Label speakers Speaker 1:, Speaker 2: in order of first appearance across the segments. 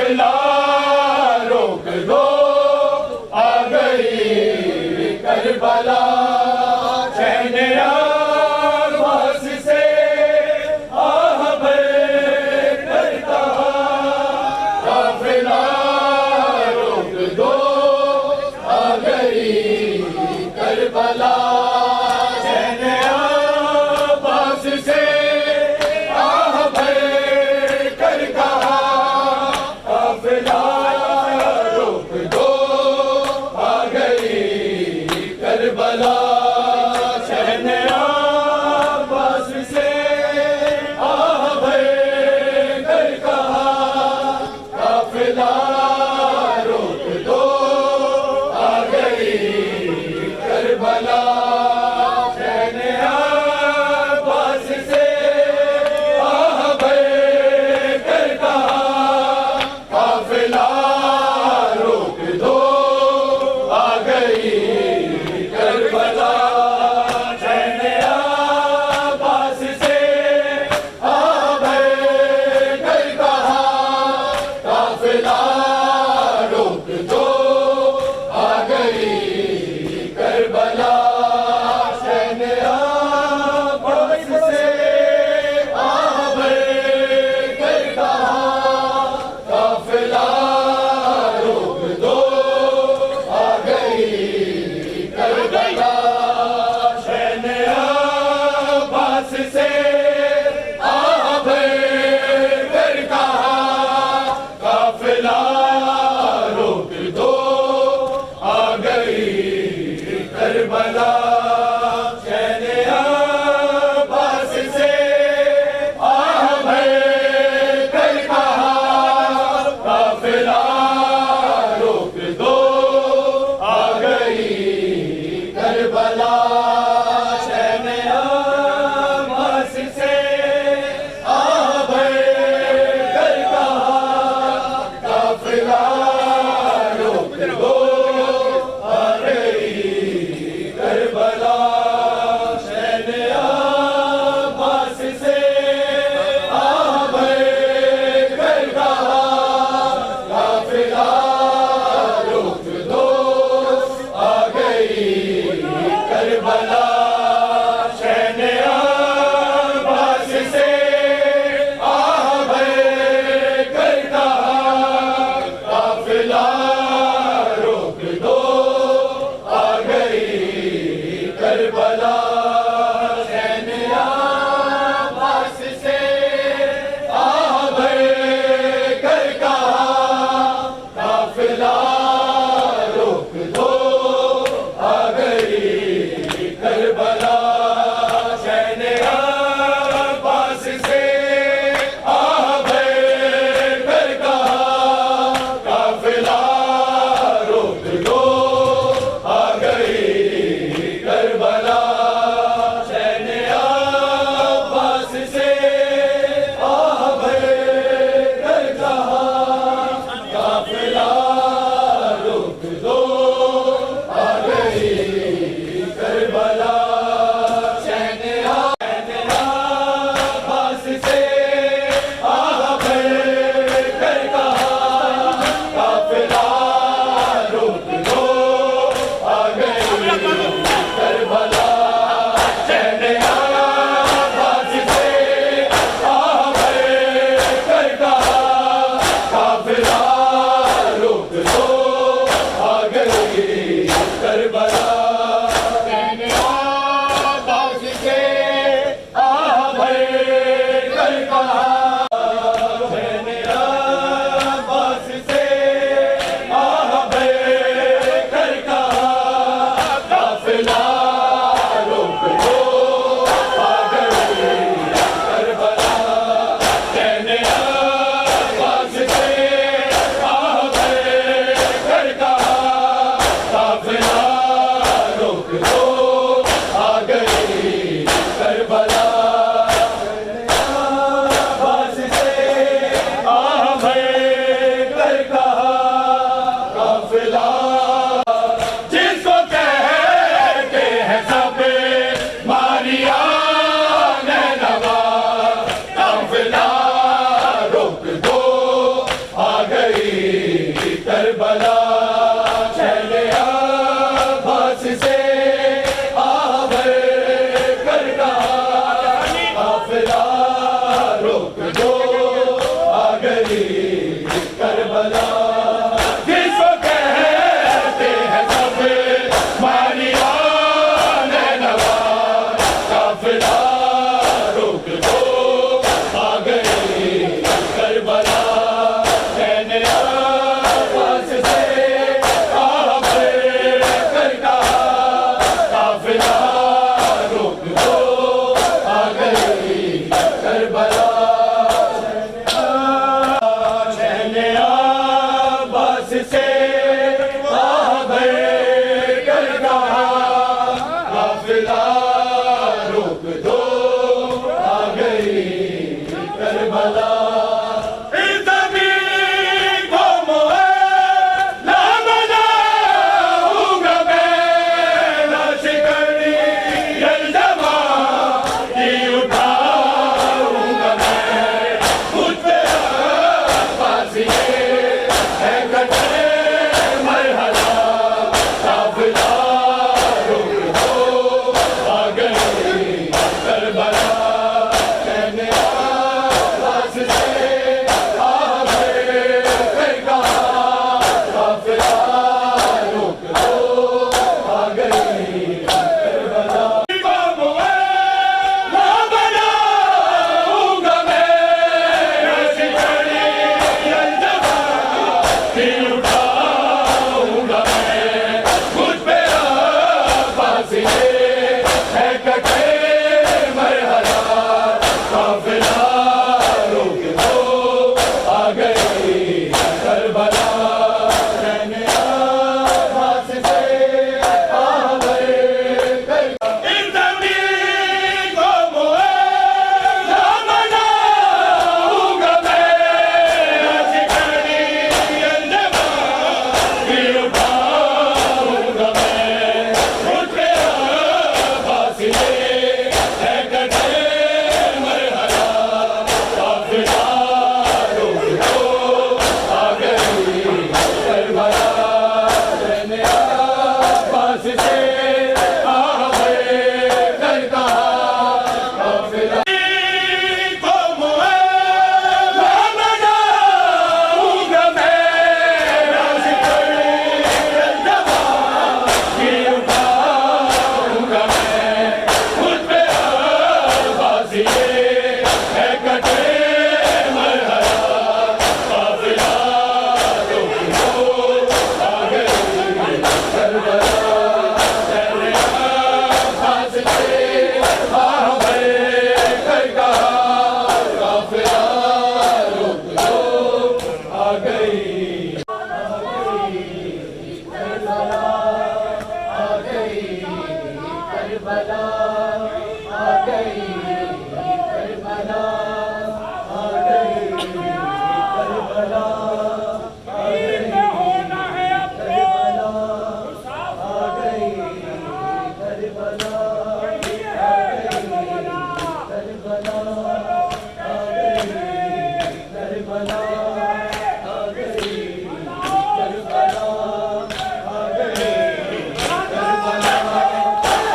Speaker 1: काफिला रोक दो, आ गई करबला। शहने अब्बास से आह भर कर कहा, काफिला रोक दो, आ गई करबला। शहने अब्बास से आह भर कर कहा, काफिला करबला इस ज़मीन को मुअल्ला बनाऊंगा मैं, नाशिकनी यलजमा की उठाऊंगा मैं, मुझ पे अब्बासी है कटे मरहला काफिला रुक हो आ गई करबला कहने आवाज़ से आ गए फिर कहा काफिला रुक हो आ गई करबला को मुअल्ला बनाऊंगा मैं, नाशिकनी यलजमा की उठाऊंगा मैं, मुझ पे अब्बासी है कटे मरहला काफिला रुक हो आ गई करबला कहने आवाज़ से आ गए इस ज़मीन को मुअल्ला बनाऊंगा मैं, नाशिकनी यलजमा की उठाऊंगा मैं, मुझ पे अब्बासी है कटे मरहला काफिला रुक हो आ गई करबला कहने आवाज़ से आ गए कर कहा काफिला को मुअल्ला बनाऊंगा मैं, नाशिकनी यलजमा की उठाऊंगा मैं, मुझ पे अब्बासी है कटे मरहला काफिला रुक हो आ गई करबला कहने आवाज़ से आ गए कर कहा काफिला रुक हो आ गई करबला आ गई करबला आ गई करबला आ गई करबला आ गई
Speaker 2: होना है
Speaker 1: करबला आ गई करबला आ गई करबला आ गई करबला आ गई करबला आ गई करबला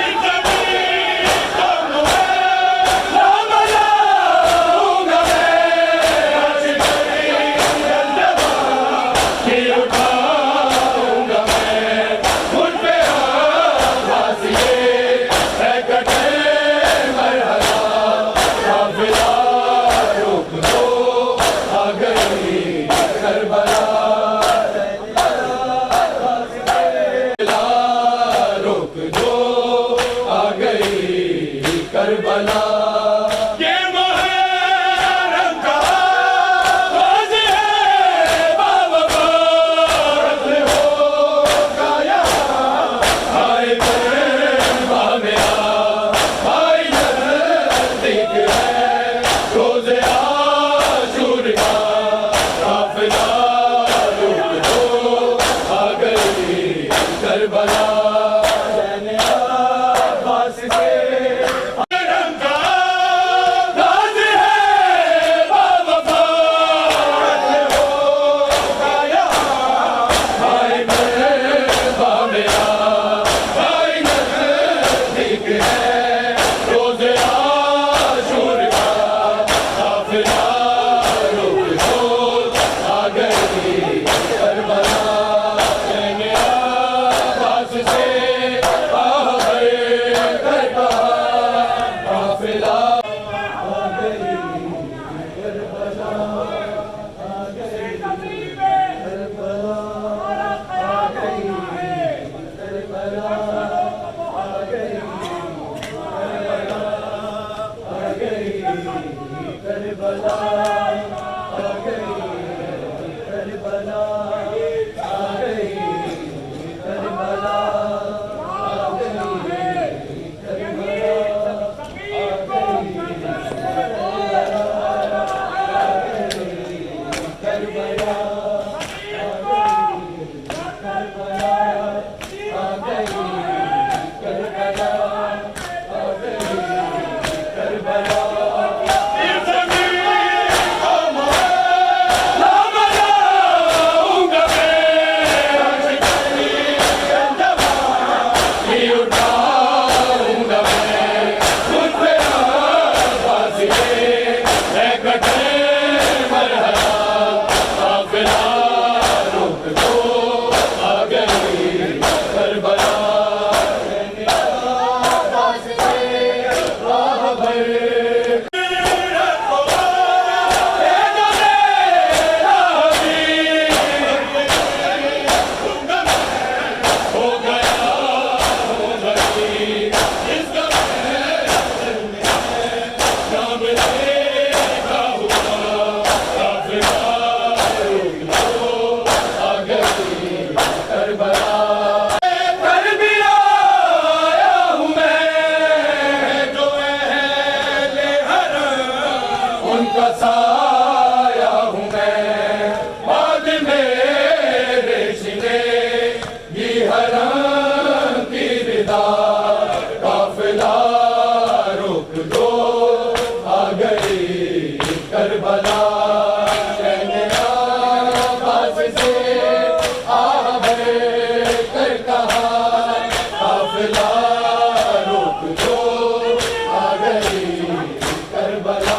Speaker 1: इस ज़मीन को मुअल्ला बनाऊंगा मैं, नाशिकनी यलजमा की उठाऊंगा मैं, मुझ पे अब्बासी है कटे मरहला काफिला रुक हो आ गई करबला रुक जो आ गई करबला ये मुहर्रम का आगाज़ है बावफ़ात होगा यहाँ आए करबा में भाई नज़दीक है रोज़े आशूर का काफिला रुक हो आ गई करबला कहने आवाज़ से मुहर्रम का आगाज़ है बावफ़ात होगा यहाँ आए करबा में भाई नज़दीक है रोज़े आशूर का काफिला रुक हो आ गई करबला कहने आवाज़ से आ गए कर कहा काफिला आ गई करबला आ गई करबला आ गई करबला आ गई करबला आ गई करबला आ गई करबला आ गई करबला आ गई
Speaker 2: उनका साया हूँ मैं, बाद मेरे सीने ये हरम की रिदा, काफिला रोक दो आ गई करबला। शहने आबाद से आ कर कहा, काफिला रोक दो आ गई करबला।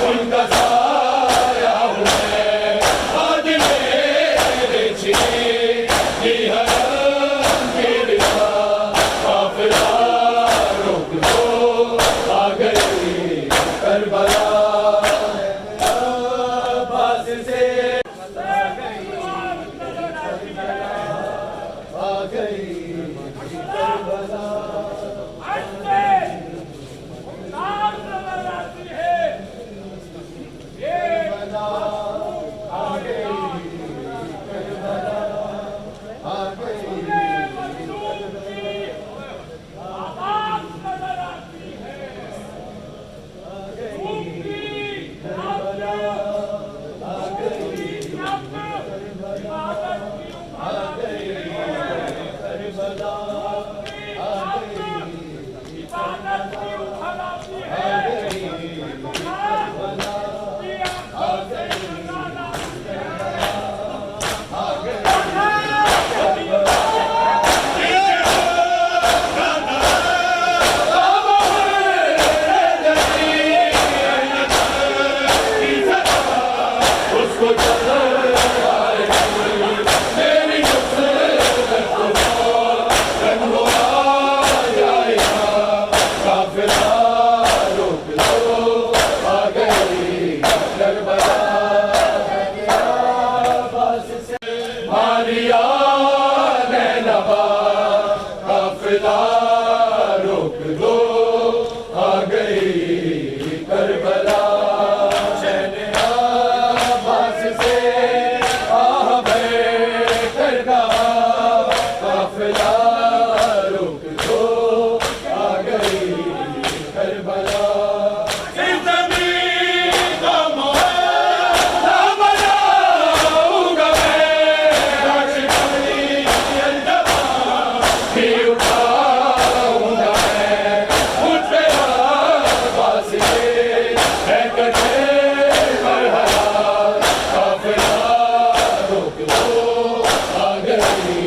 Speaker 2: उनका साया हूँ मैं, बाद मेरे सीने ये हरम की रिदा, काफिला रोक दो आ गई करबला।
Speaker 1: आबाद से आ गई करबला।
Speaker 2: मारिया नैनवा काफिला रोक दो आ गई करबला। शहने आबाद से आ कर कहा, काफिला रोक दो आ गई करबला। आ गई